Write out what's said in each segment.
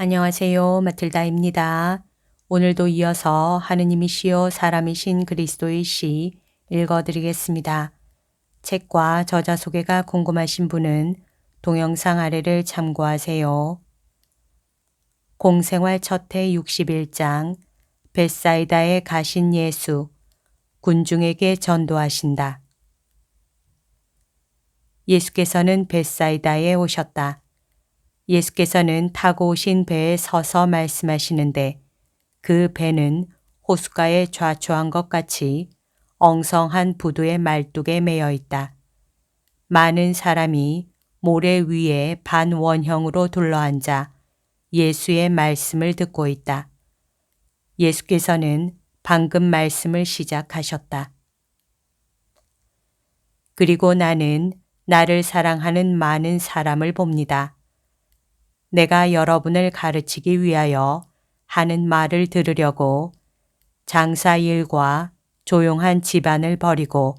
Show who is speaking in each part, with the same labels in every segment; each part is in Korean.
Speaker 1: 안녕하세요. 마틸다입니다. 오늘도 이어서 하느님이시요 사람이신 그리스도의 시 읽어드리겠습니다. 책과 저자 소개가 궁금하신 분은 동영상 아래를 참고하세요. 공생활 첫해 61장 벳사이다에 가신 예수 군중에게 전도하신다. 예수께서는 벳사이다에 오셨다. 예수께서는 타고 오신 배에 서서 말씀하시는데 그 배는 호숫가에 좌초한 것 같이 엉성한 부두의 말뚝에 매여 있다. 많은 사람이 모래 위에 반원형으로 둘러앉아 예수의 말씀을 듣고 있다. 예수께서는 방금 말씀을 시작하셨다. 그리고 나는 나를 사랑하는 많은 사람을 봅니다. 내가 여러분을 가르치기 위하여 하는 말을 들으려고 장사 일과 조용한 집안을 버리고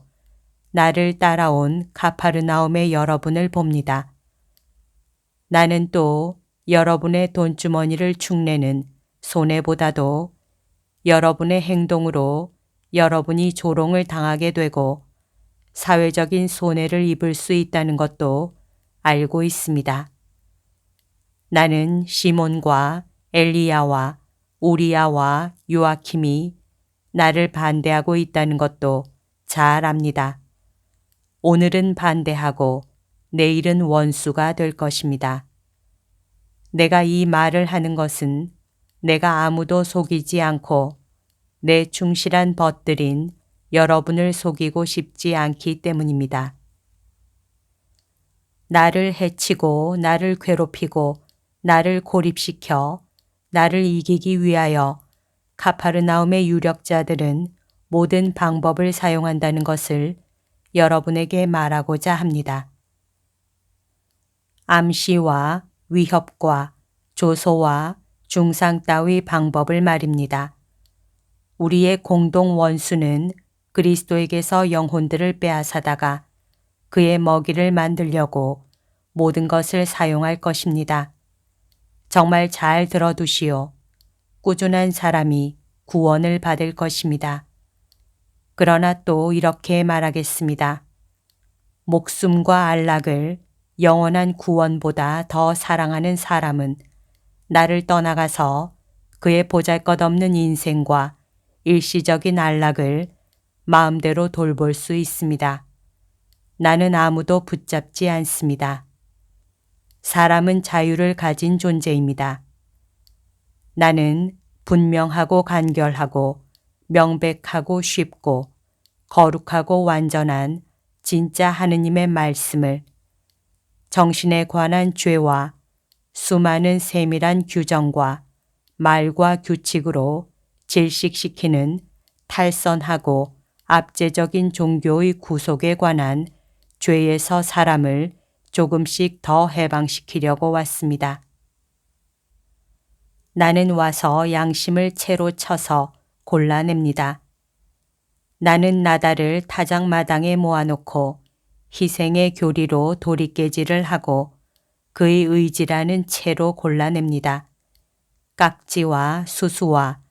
Speaker 1: 나를 따라온 가파르나움의 여러분을 봅니다. 나는 또 여러분의 돈주머니를 축내는 손해보다도 여러분의 행동으로 여러분이 조롱을 당하게 되고 사회적인 손해를 입을 수 있다는 것도 알고 있습니다. 나는 시몬과 엘리야와 우리야와 요아킴이 나를 반대하고 있다는 것도 잘 압니다. 오늘은 반대하고 내일은 원수가 될 것입니다. 내가 이 말을 하는 것은 내가 아무도 속이지 않고 내 충실한 벗들인 여러분을 속이고 싶지 않기 때문입니다. 나를 해치고 나를 괴롭히고 나를 고립시켜 나를 이기기 위하여 가파르나움의 유력자들은 모든 방법을 사용한다는 것을 여러분에게 말하고자 합니다. 암시와 위협과 조소와 중상 따위 방법을 말입니다. 우리의 공동 원수는 그리스도에게서 영혼들을 빼앗아다가 그의 먹이를 만들려고 모든 것을 사용할 것입니다. 정말 잘 들어두시오. 꾸준한 사람이 구원을 받을 것입니다. 그러나 또 이렇게 말하겠습니다. 목숨과 안락을 영원한 구원보다 더 사랑하는 사람은 나를 떠나가서 그의 보잘것없는 인생과 일시적인 안락을 마음대로 돌볼 수 있습니다. 나는 아무도 붙잡지 않습니다. 사람은 자유를 가진 존재입니다. 나는 분명하고 간결하고 명백하고 쉽고 거룩하고 완전한 진짜 하느님의 말씀을 정신에 관한 죄와 수많은 세밀한 규정과 말과 규칙으로 질식시키는 탈선하고 압제적인 종교의 구속에 관한 죄에서 사람을 조금씩 더 해방시키려고 왔습니다. 나는 와서 양심을 채로 쳐서 골라냅니다. 나는 나다를 타작마당에 모아놓고 희생의 교리로 도리깨질을 하고 그의 의지라는 채로 골라냅니다. 깍지와 수수와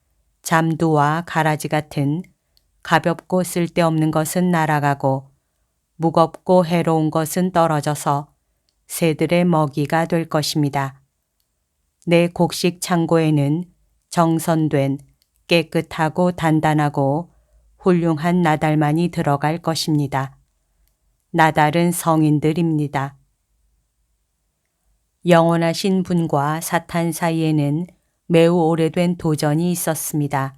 Speaker 1: 잠두와 가라지 같은 가볍고 쓸데없는 것은 날아가고 무겁고 해로운 것은 떨어져서 새들의 먹이가 될 것입니다. 내 곡식 창고에는 정선된 깨끗하고 단단하고 훌륭한 나달만이 들어갈 것입니다. 나달은 성인들입니다. 영원하신 분과 사탄 사이에는 매우 오래된 도전이 있었습니다.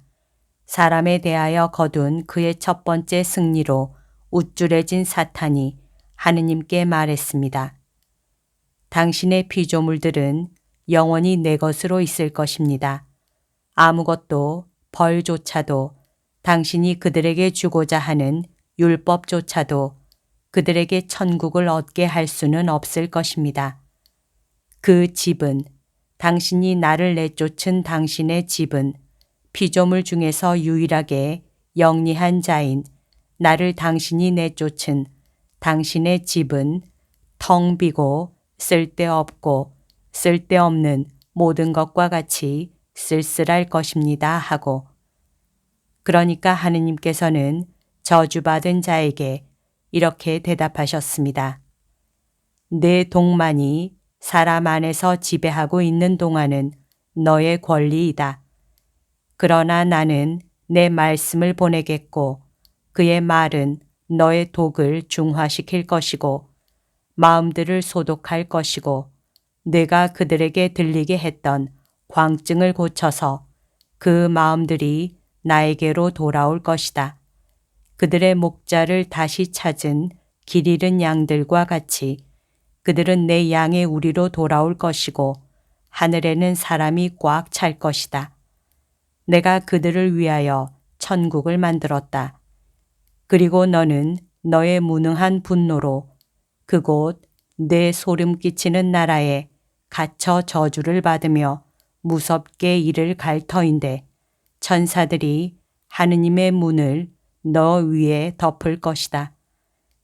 Speaker 1: 사람에 대하여 거둔 그의 첫 번째 승리로 우쭐해진 사탄이 하느님께 말했습니다. 당신의 피조물들은 영원히 내 것으로 있을 것입니다. 아무것도 벌조차도 당신이 그들에게 주고자 하는 율법조차도 그들에게 천국을 얻게 할 수는 없을 것입니다. 그 집은 당신이 나를 내쫓은 당신의 집은 피조물 중에서 유일하게 영리한 자인 나를 당신이 내쫓은 당신의 집은 텅 비고 쓸데없고 쓸데없는 모든 것과 같이 쓸쓸할 것입니다 하고, 그러니까 하느님께서는 저주받은 자에게 이렇게 대답하셨습니다. 내 동만이 사람 안에서 지배하고 있는 동안은 너의 권리이다. 그러나 나는 내 말씀을 보내겠고 그의 말은 너의 독을 중화시킬 것이고 마음들을 소독할 것이고 내가 그들에게 들리게 했던 광증을 고쳐서 그 마음들이 나에게로 돌아올 것이다. 그들의 목자를 다시 찾은 길 잃은 양들과 같이 그들은 내 양의 우리로 돌아올 것이고 하늘에는 사람이 꽉 찰 것이다. 내가 그들을 위하여 천국을 만들었다. 그리고 너는 너의 무능한 분노로 그곳 내 소름 끼치는 나라에 갇혀 저주를 받으며 무섭게 이를 갈 터인데 천사들이 하느님의 문을 너 위에 덮을 것이다.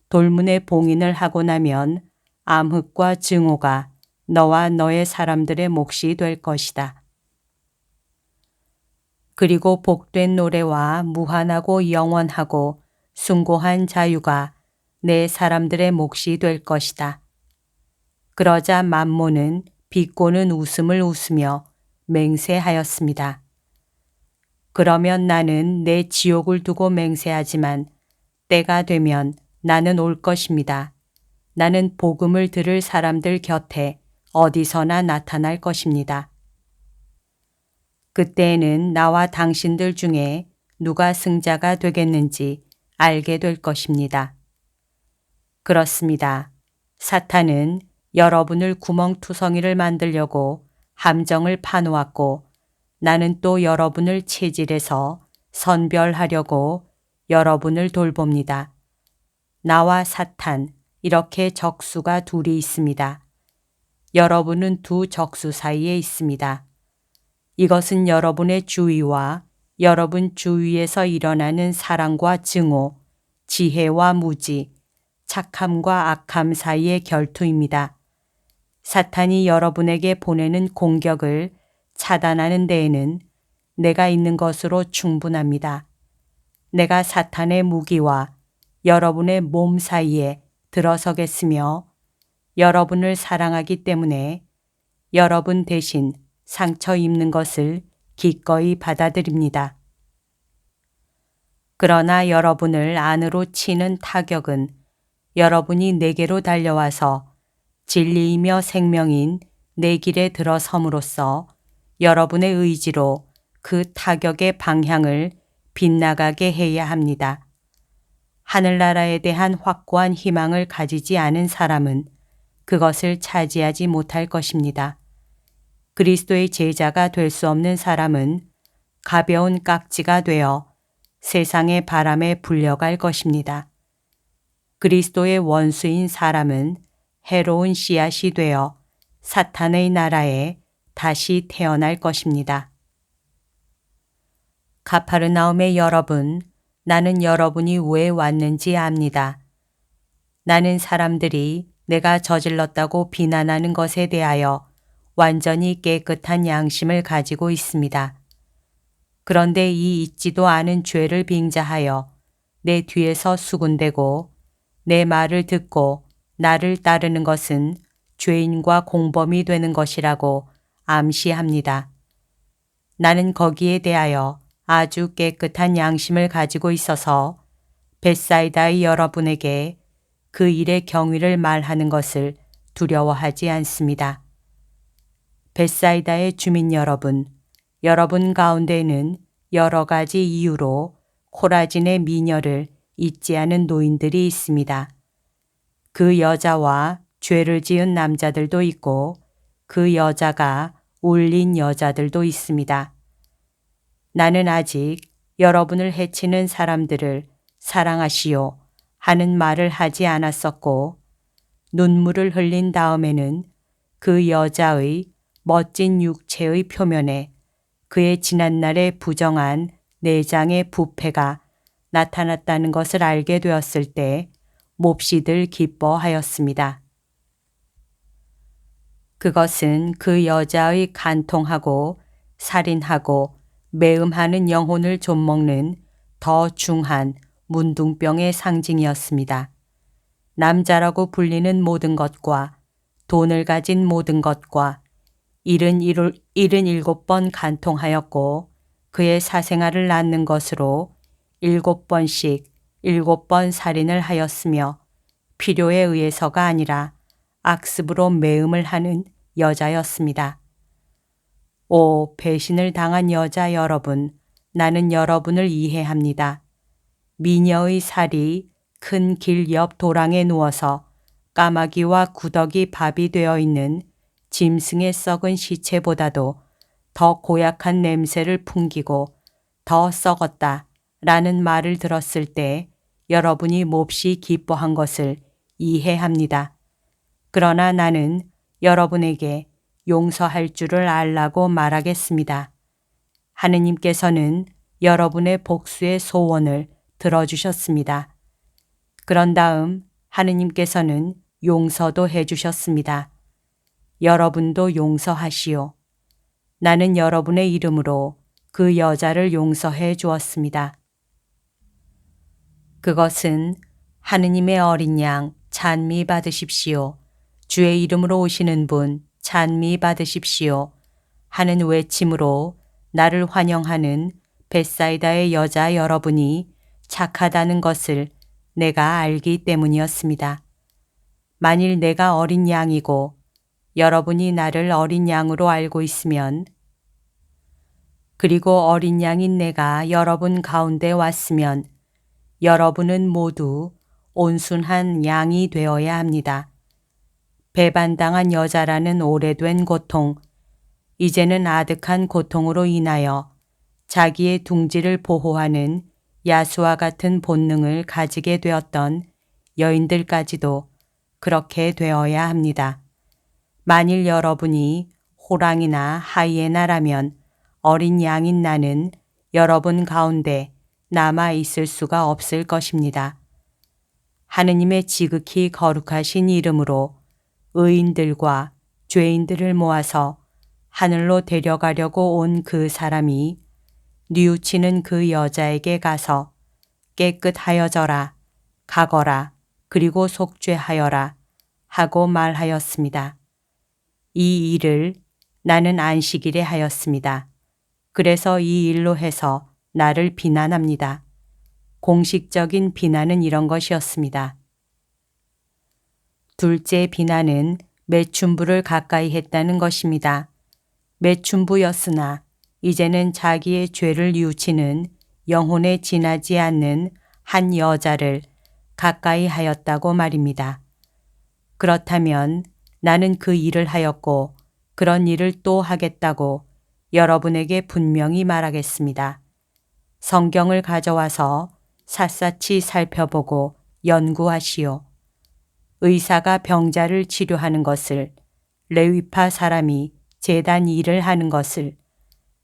Speaker 1: 돌문에 봉인을 하고 나면 암흑과 증오가 너와 너의 사람들의 몫이 될 것이다. 그리고 복된 노래와 무한하고 영원하고 숭고한 자유가 내 사람들의 몫이 될 것이다. 그러자 만몬은 비꼬는 웃음을 웃으며 맹세하였습니다. 그러면 나는 내 지옥을 두고 맹세하지만 때가 되면 나는 올 것입니다. 나는 복음을 들을 사람들 곁에 어디서나 나타날 것입니다. 그때에는 나와 당신들 중에 누가 승자가 되겠는지 알게 될 것입니다. 그렇습니다. 사탄은 여러분을 구멍투성이를 만들려고 함정을 파놓았고 나는 또 여러분을 체질해서 선별하려고 여러분을 돌봅니다. 나와 사탄 이렇게 적수가 둘이 있습니다. 여러분은 두 적수 사이에 있습니다. 이것은 여러분의 주위와 여러분 주위에서 일어나는 사랑과 증오, 지혜와 무지, 착함과 악함 사이의 결투입니다. 사탄이 여러분에게 보내는 공격을 차단하는 데에는 내가 있는 것으로 충분합니다. 내가 사탄의 무기와 여러분의 몸 사이에 들어서겠으며 여러분을 사랑하기 때문에 여러분 대신 상처 입는 것을 기꺼이 받아들입니다. 그러나 여러분을 안으로 치는 타격은 여러분이 내게로 달려와서 진리이며 생명인 내 길에 들어섬으로써 여러분의 의지로 그 타격의 방향을 빗나가게 해야 합니다. 하늘나라에 대한 확고한 희망을 가지지 않은 사람은 그것을 차지하지 못할 것입니다. 그리스도의 제자가 될 수 없는 사람은 가벼운 깍지가 되어 세상의 바람에 불려갈 것입니다. 그리스도의 원수인 사람은 해로운 씨앗이 되어 사탄의 나라에 다시 태어날 것입니다. 가파르나움의 여러분, 나는 여러분이 왜 왔는지 압니다. 나는 사람들이 내가 저질렀다고 비난하는 것에 대하여 완전히 깨끗한 양심을 가지고 있습니다. 그런데 이 잊지도 않은 죄를 빙자하여 내 뒤에서 수군대고 내 말을 듣고 나를 따르는 것은 죄인과 공범이 되는 것이라고 암시합니다. 나는 거기에 대하여 아주 깨끗한 양심을 가지고 있어서 벳사이다의 여러분에게 그 일의 경위를 말하는 것을 두려워하지 않습니다. 벳사이다의 주민 여러분, 여러분 가운데는 여러 가지 이유로 코라진의 미녀를 잊지 않은 노인들이 있습니다. 그 여자와 죄를 지은 남자들도 있고 그 여자가 울린 여자들도 있습니다. 나는 아직 여러분을 해치는 사람들을 사랑하시오 하는 말을 하지 않았었고 눈물을 흘린 다음에는 그 여자의 멋진 육체의 표면에 그의 지난날의 부정한 내장의 부패가 나타났다는 것을 알게 되었을 때 몹시들 기뻐하였습니다. 그것은 그 여자의 간통하고 살인하고 매음하는 영혼을 좀먹는 더 중한 문둥병의 상징이었습니다. 남자라고 불리는 모든 것과 돈을 가진 모든 것과 77번 간통하였고 그의 사생활을 낳는 것으로 7번씩 7번 살인을 하였으며 필요에 의해서가 아니라 악습으로 매음을 하는 여자였습니다. 오, 배신을 당한 여자 여러분, 나는 여러분을 이해합니다. 미녀의 살이 큰 길 옆 도랑에 누워서 까마귀와 구더기 밥이 되어 있는 짐승의 썩은 시체보다도 더 고약한 냄새를 풍기고 더 썩었다 라는 말을 들었을 때 여러분이 몹시 기뻐한 것을 이해합니다. 그러나 나는 여러분에게 용서할 줄을 알라고 말하겠습니다. 하느님께서는 여러분의 복수의 소원을 들어주셨습니다. 그런 다음 하느님께서는 용서도 해주셨습니다. 여러분도 용서하시오. 나는 여러분의 이름으로 그 여자를 용서해 주었습니다. 그것은 하느님의 어린 양 찬미 받으십시오. 주의 이름으로 오시는 분 찬미 받으십시오. 하는 외침으로 나를 환영하는 벳사이다의 여자 여러분이 착하다는 것을 내가 알기 때문이었습니다. 만일 내가 어린 양이고 여러분이 나를 어린 양으로 알고 있으면 그리고 어린 양인 내가 여러분 가운데 왔으면 여러분은 모두 온순한 양이 되어야 합니다. 배반당한 여자라는 오래된 고통, 이제는 아득한 고통으로 인하여 자기의 둥지를 보호하는 야수와 같은 본능을 가지게 되었던 여인들까지도 그렇게 되어야 합니다. 만일 여러분이 호랑이나 하이에나라면 어린 양인 나는 여러분 가운데 남아 있을 수가 없을 것입니다. 하느님의 지극히 거룩하신 이름으로 의인들과 죄인들을 모아서 하늘로 데려가려고 온 그 사람이 뉘우치는 그 여자에게 가서 깨끗하여져라, 가거라, 그리고 속죄하여라 하고 말하였습니다. 이 일을 나는 안식일에 하였습니다. 그래서 이 일로 해서 나를 비난합니다. 공식적인 비난은 이런 것이었습니다. 둘째 비난은 매춘부를 가까이 했다는 것입니다. 매춘부였으나 이제는 자기의 죄를 뉘우치는 영혼에 지나지 않는 한 여자를 가까이 하였다고 말입니다. 그렇다면 나는 그 일을 하였고 그런 일을 또 하겠다고 여러분에게 분명히 말하겠습니다. 성경을 가져와서 샅샅이 살펴보고 연구하시오. 의사가 병자를 치료하는 것을, 레위파 사람이 제단 일을 하는 것을,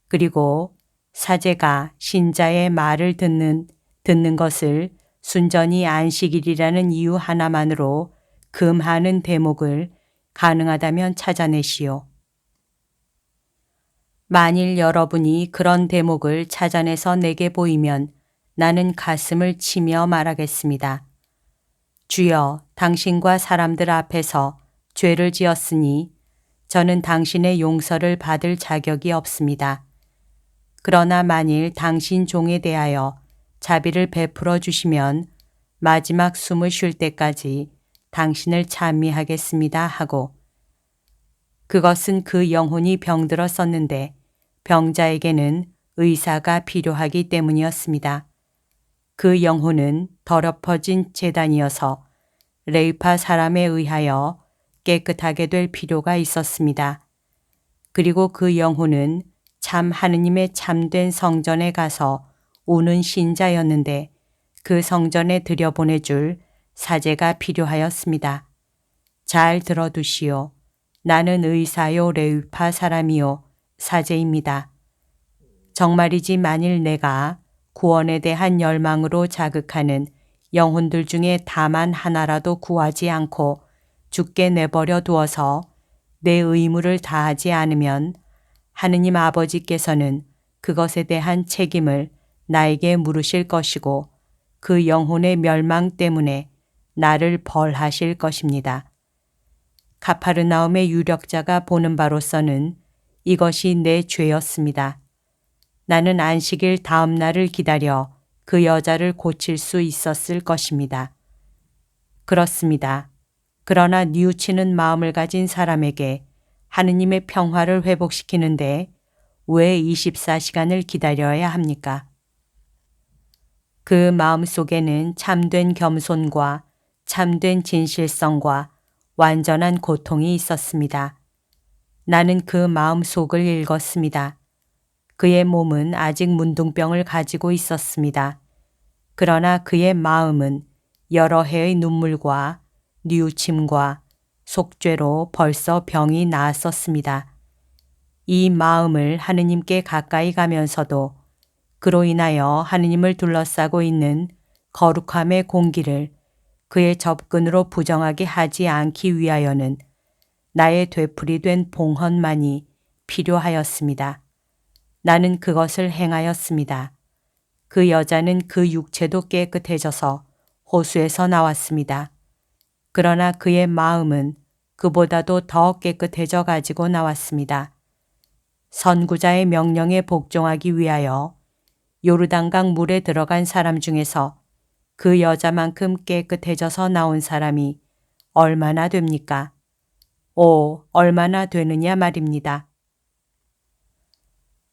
Speaker 1: 그리고 사제가 신자의 말을 듣는 것을 순전히 안식일이라는 이유 하나만으로 금하는 대목을 가능하다면 찾아내시오. 만일 여러분이 그런 대목을 찾아내서 내게 보이면 나는 가슴을 치며 말하겠습니다. 주여, 당신과 사람들 앞에서 죄를 지었으니 저는 당신의 용서를 받을 자격이 없습니다. 그러나 만일 당신 종에 대하여 자비를 베풀어 주시면 마지막 숨을 쉴 때까지 당신을 찬미하겠습니다 하고, 그것은 그 영혼이 병들었었는데 병자에게는 의사가 필요하기 때문이었습니다. 그 영혼은 더럽어진 제단이어서 레위파 사람에 의하여 깨끗하게 될 필요가 있었습니다. 그리고 그 영혼은 참 하느님의 참된 성전에 가서 우는 신자였는데 그 성전에 들여보내줄 사제가 필요하였습니다. 잘 들어두시오. 나는 의사요 레위파 사람이요 사제입니다. 정말이지 만일 내가 구원에 대한 열망으로 자극하는 영혼들 중에 다만 하나라도 구하지 않고 죽게 내버려 두어서 내 의무를 다하지 않으면 하느님 아버지께서는 그것에 대한 책임을 나에게 물으실 것이고 그 영혼의 멸망 때문에 나를 벌하실 것입니다. 가파르나움의 유력자가 보는 바로서는 이것이 내 죄였습니다. 나는 안식일 다음 날을 기다려 그 여자를 고칠 수 있었을 것입니다. 그렇습니다. 그러나 뉘우치는 마음을 가진 사람에게 하느님의 평화를 회복시키는데 왜 24시간을 기다려야 합니까? 그 마음 속에는 참된 겸손과 참된 진실성과 완전한 고통이 있었습니다. 나는 그 마음 속을 읽었습니다. 그의 몸은 아직 문둥병을 가지고 있었습니다. 그러나 그의 마음은 여러 해의 눈물과 뉘우침과 속죄로 벌써 병이 나았었습니다. 이 마음을 하느님께 가까이 가면서도 그로 인하여 하느님을 둘러싸고 있는 거룩함의 공기를 그의 접근으로 부정하게 하지 않기 위하여는 나의 되풀이된 봉헌만이 필요하였습니다. 나는 그것을 행하였습니다. 그 여자는 그 육체도 깨끗해져서 호수에서 나왔습니다. 그러나 그의 마음은 그보다도 더 깨끗해져 가지고 나왔습니다. 선구자의 명령에 복종하기 위하여 요르단강 물에 들어간 사람 중에서 그 여자만큼 깨끗해져서 나온 사람이 얼마나 됩니까? 얼마나 되느냐 말입니다.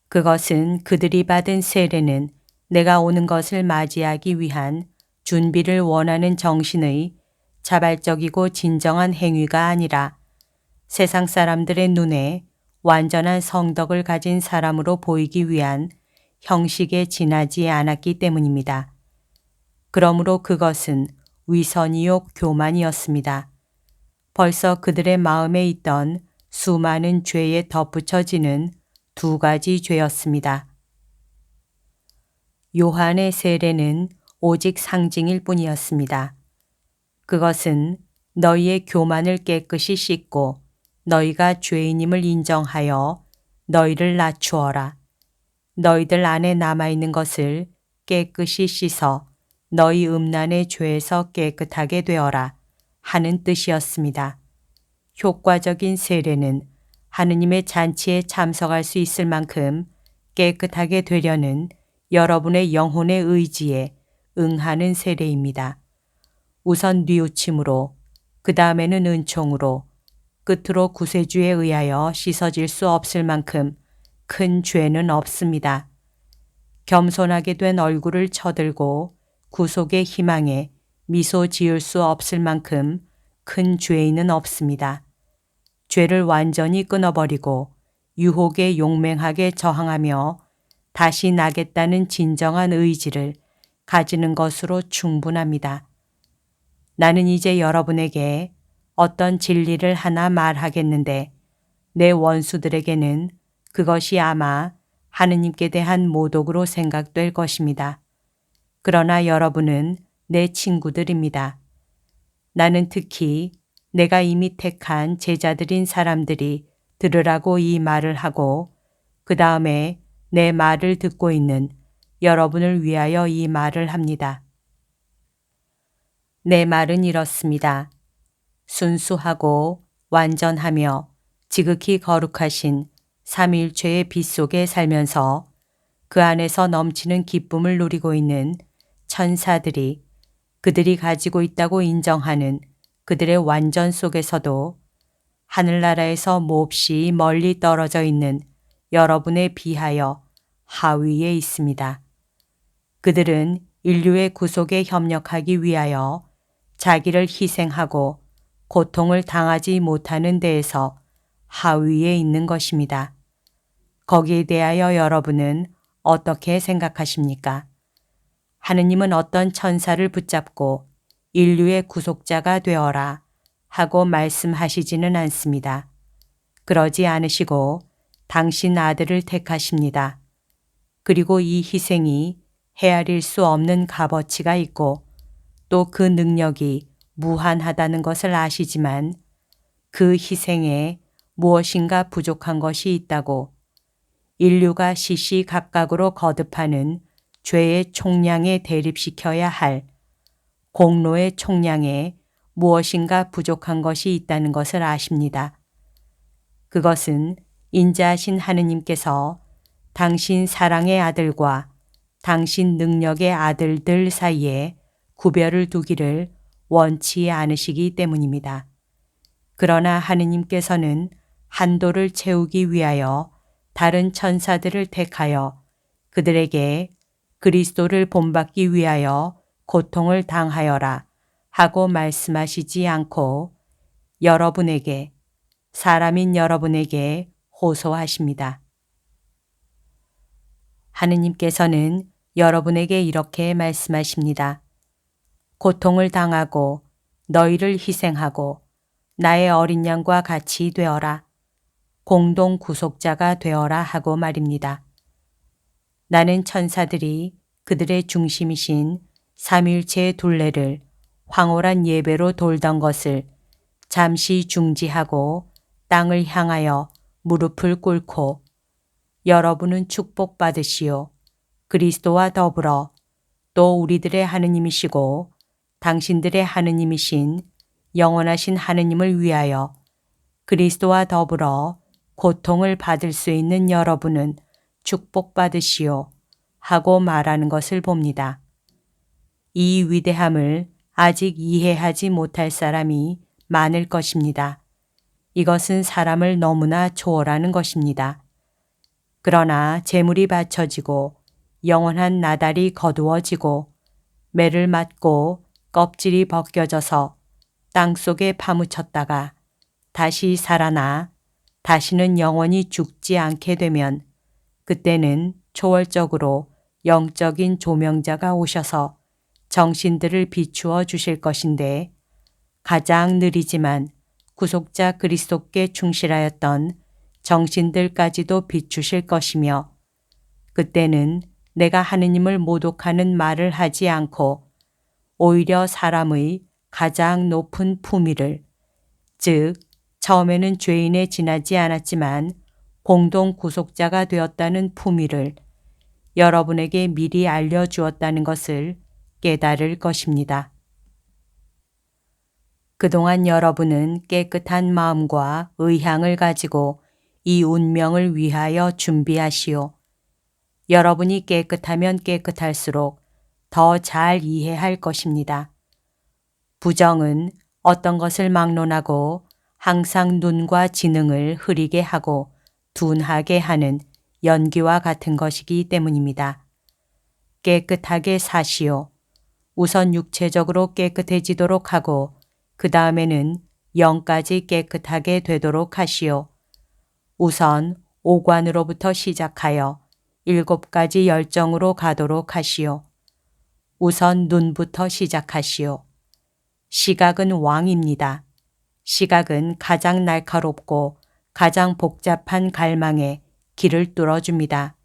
Speaker 1: 그것은 그들이 받은 세례는 내가 오는 것을 맞이하기 위한 준비를 원하는 정신의 자발적이고 진정한 행위가 아니라 세상 사람들의 눈에 완전한 성덕을 가진 사람으로 보이기 위한 형식에 지나지 않았기 때문입니다. 그러므로 그것은 위선이요 교만이었습니다. 벌써 그들의 마음에 있던 수많은 죄에 덧붙여지는 두 가지 죄였습니다. 요한의 세례는 오직 상징일 뿐이었습니다. 그것은 너희의 교만을 깨끗이 씻고 너희가 죄인임을 인정하여 너희를 낮추어라. 너희들 안에 남아있는 것을 깨끗이 씻어 너희 음란의 죄에서 깨끗하게 되어라 하는 뜻이었습니다. 효과적인 세례는 하느님의 잔치에 참석할 수 있을 만큼 깨끗하게 되려는 여러분의 영혼의 의지에 응하는 세례입니다. 우선 뉘우침으로, 그 다음에는 은총으로, 끝으로 구세주에 의하여 씻어질 수 없을 만큼 큰 죄는 없습니다. 겸손하게 된 얼굴을 쳐들고 구속의 희망에 미소 지을 수 없을 만큼 큰 죄인은 없습니다. 죄를 완전히 끊어버리고 유혹에 용맹하게 저항하며 다시 나겠다는 진정한 의지를 가지는 것으로 충분합니다. 나는 이제 여러분에게 어떤 진리를 하나 말하겠는데 내 원수들에게는 그것이 아마 하느님께 대한 모독으로 생각될 것입니다. 그러나 여러분은 내 친구들입니다. 나는 특히 내가 이미 택한 제자들인 사람들이 들으라고 이 말을 하고 그 다음에 내 말을 듣고 있는 여러분을 위하여 이 말을 합니다. 내 말은 이렇습니다. 순수하고 완전하며 지극히 거룩하신 삼위일체의 빛 속에 살면서 그 안에서 넘치는 기쁨을 누리고 있는 천사들이 그들이 가지고 있다고 인정하는 그들의 완전 속에서도 하늘나라에서 몹시 멀리 떨어져 있는 여러분에 비하여 하위에 있습니다. 그들은 인류의 구속에 협력하기 위하여 자기를 희생하고 고통을 당하지 못하는 데에서 하위에 있는 것입니다. 거기에 대하여 여러분은 어떻게 생각하십니까? 하느님은 어떤 천사를 붙잡고 인류의 구속자가 되어라 하고 말씀하시지는 않습니다. 그러지 않으시고 당신 아들을 택하십니다. 그리고 이 희생이 헤아릴 수 없는 값어치가 있고 또 그 능력이 무한하다는 것을 아시지만 그 희생에 무엇인가 부족한 것이 있다고 인류가 시시각각으로 거듭하는 죄의 총량에 대립시켜야 할 공로의 총량에 무엇인가 부족한 것이 있다는 것을 아십니다. 그것은 인자하신 하느님께서 당신 사랑의 아들과 당신 능력의 아들들 사이에 구별을 두기를 원치 않으시기 때문입니다. 그러나 하느님께서는 한도를 채우기 위하여 다른 천사들을 택하여 그들에게 그리스도를 본받기 위하여 고통을 당하여라 하고 말씀하시지 않고 여러분에게, 사람인 여러분에게 호소하십니다. 하느님께서는 여러분에게 이렇게 말씀하십니다. 고통을 당하고 너희를 희생하고 나의 어린 양과 같이 되어라. 공동 구속자가 되어라 하고 말입니다. 나는 천사들이 그들의 중심이신 삼위일체의 둘레를 황홀한 예배로 돌던 것을 잠시 중지하고 땅을 향하여 무릎을 꿇고 여러분은 축복받으시오. 그리스도와 더불어 또 우리들의 하느님이시고 당신들의 하느님이신 영원하신 하느님을 위하여 그리스도와 더불어 고통을 받을 수 있는 여러분은 축복받으시오 하고 말하는 것을 봅니다. 이 위대함을 아직 이해하지 못할 사람이 많을 것입니다. 이것은 사람을 너무나 초월하는 것입니다. 그러나 제물이 바쳐지고 영원한 나달이 거두어지고 매를 맞고 껍질이 벗겨져서 땅 속에 파묻혔다가 다시 살아나 다시는 영원히 죽지 않게 되면 그때는 초월적으로 영적인 조명자가 오셔서 정신들을 비추어 주실 것인데 가장 느리지만 구속자 그리스도께 충실하였던 정신들까지도 비추실 것이며 그때는 내가 하느님을 모독하는 말을 하지 않고 오히려 사람의 가장 높은 품위를, 즉 처음에는 죄인에 지나지 않았지만 공동 구속자가 되었다는 품위를 여러분에게 미리 알려주었다는 것을 깨달을 것입니다. 그동안 여러분은 깨끗한 마음과 의향을 가지고 이 운명을 위하여 준비하시오. 여러분이 깨끗하면 깨끗할수록 더 잘 이해할 것입니다. 부정은 어떤 것을 막론하고 항상 눈과 지능을 흐리게 하고 둔하게 하는 연기와 같은 것이기 때문입니다. 깨끗하게 사시오. 우선 육체적으로 깨끗해지도록 하고 그 다음에는 영까지 깨끗하게 되도록 하시오. 우선 오관으로부터 시작하여 7가지 열정으로 가도록 하시오. 우선 눈부터 시작하시오. 시각은 왕입니다. 시각은 가장 날카롭고 가장 복잡한 갈망에 길을 뚫어줍니다.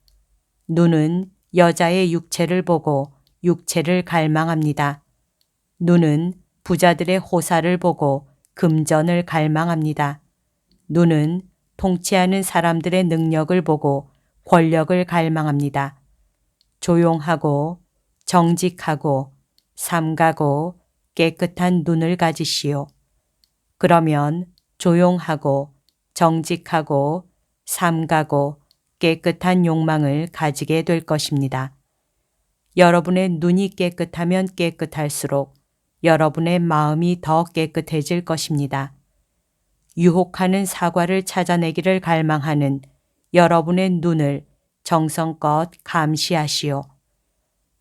Speaker 1: 눈은 여자의 육체를 보고 육체를 갈망합니다. 눈은 부자들의 호사를 보고 금전을 갈망합니다. 눈은 통치하는 사람들의 능력을 보고 권력을 갈망합니다. 조용하고 정직하고 삼가고 깨끗한 눈을 가지시오. 그러면 조용하고 정직하고 삼가고 깨끗한 욕망을 가지게 될 것입니다. 여러분의 눈이 깨끗하면 깨끗할수록 여러분의 마음이 더 깨끗해질 것입니다. 유혹하는 사과를 찾아내기를 갈망하는 여러분의 눈을 정성껏 감시하시오.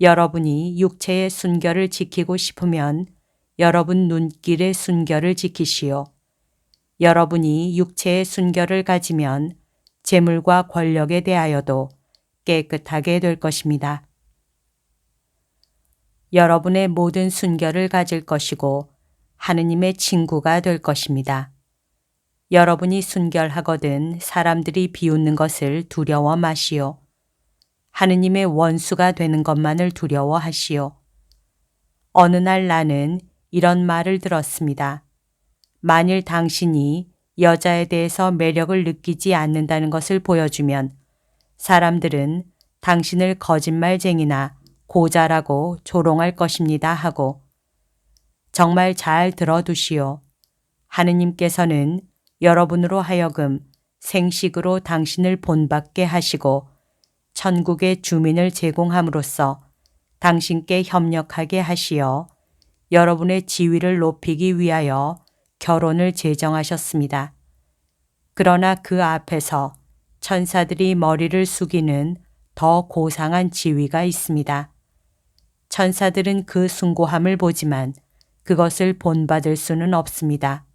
Speaker 1: 여러분이 육체의 순결을 지키고 싶으면 여러분 눈길의 순결을 지키시오. 여러분이 육체의 순결을 가지면 재물과 권력에 대하여도 깨끗하게 될 것입니다. 여러분의 모든 순결을 가질 것이고 하느님의 친구가 될 것입니다. 여러분이 순결하거든 사람들이 비웃는 것을 두려워 마시오. 하느님의 원수가 되는 것만을 두려워하시오. 어느 날 나는 이런 말을 들었습니다. 만일 당신이 여자에 대해서 매력을 느끼지 않는다는 것을 보여주면 사람들은 당신을 거짓말쟁이나 고자라고 조롱할 것입니다 하고, 정말 잘 들어두시오. 하느님께서는 여러분으로 하여금 생식으로 당신을 본받게 하시고 천국의 주민을 제공함으로써 당신께 협력하게 하시어 여러분의 지위를 높이기 위하여 결혼을 제정하셨습니다. 그러나 그 앞에서 천사들이 머리를 숙이는 더 고상한 지위가 있습니다. 천사들은 그 숭고함을 보지만 그것을 본받을 수는 없습니다.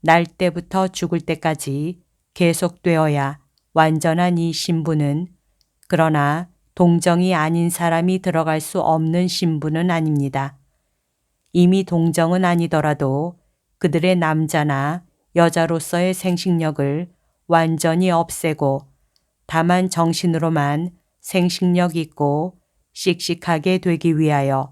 Speaker 1: 날 때부터 죽을 때까지 계속되어야 완전한 이 신부는, 그러나 동정이 아닌 사람이 들어갈 수 없는 신부는 아닙니다. 이미 동정은 아니더라도 그들의 남자나 여자로서의 생식력을 완전히 없애고 다만 정신으로만 생식력 있고 씩씩하게 되기 위하여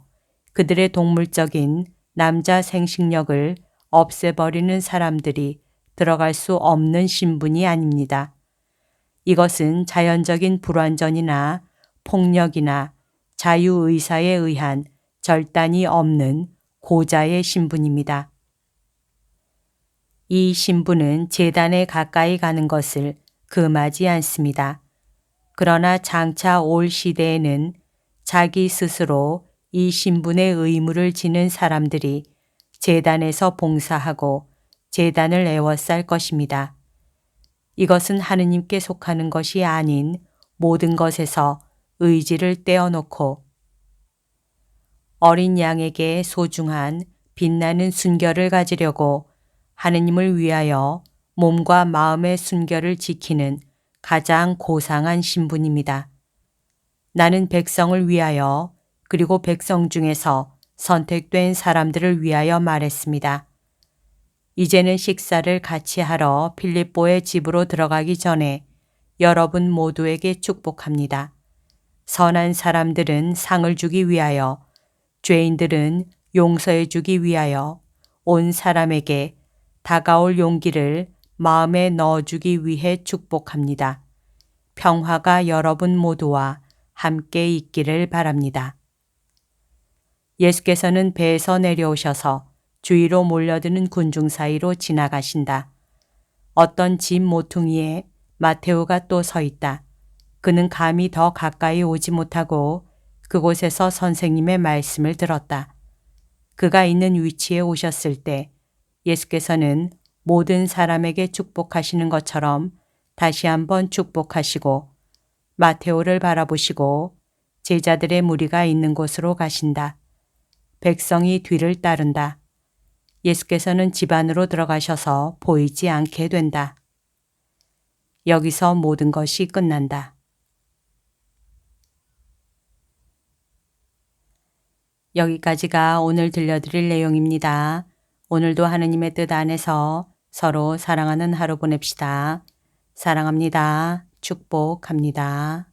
Speaker 1: 그들의 동물적인 남자 생식력을 없애버리는 사람들이 들어갈 수 없는 신분이 아닙니다. 이것은 자연적인 불완전이나 폭력이나 자유의사에 의한 절단이 없는 고자의 신분입니다. 이 신분은 제단에 가까이 가는 것을 금하지 않습니다. 그러나 장차 올 시대에는 자기 스스로 이 신분의 의무를 지는 사람들이 제단에서 봉사하고 제단을 애워쌀 것입니다. 이것은 하느님께 속하는 것이 아닌 모든 것에서 의지를 떼어놓고 어린 양에게 소중한 빛나는 순결을 가지려고 하느님을 위하여 몸과 마음의 순결을 지키는 가장 고상한 신분입니다. 나는 백성을 위하여 그리고 백성 중에서 선택된 사람들을 위하여 말했습니다. 이제는 식사를 같이 하러 빌립보의 집으로 들어가기 전에 여러분 모두에게 축복합니다. 선한 사람들은 상을 주기 위하여, 죄인들은 용서해 주기 위하여 온 사람에게 다가올 용기를 마음에 넣어주기 위해 축복합니다. 평화가 여러분 모두와 함께 있기를 바랍니다. 예수께서는 배에서 내려오셔서 주위로 몰려드는 군중 사이로 지나가신다. 어떤 집 모퉁이에 마테오가 또 서 있다. 그는 감히 더 가까이 오지 못하고 그곳에서 선생님의 말씀을 들었다. 그가 있는 위치에 오셨을 때 예수께서는 모든 사람에게 축복하시는 것처럼 다시 한번 축복하시고 마테오를 바라보시고 제자들의 무리가 있는 곳으로 가신다. 백성이 뒤를 따른다. 예수께서는 집 안으로 들어가셔서 보이지 않게 된다. 여기서 모든 것이 끝난다. 여기까지가 오늘 들려드릴 내용입니다. 오늘도 하느님의 뜻 안에서 서로 사랑하는 하루 보냅시다. 사랑합니다. 축복합니다.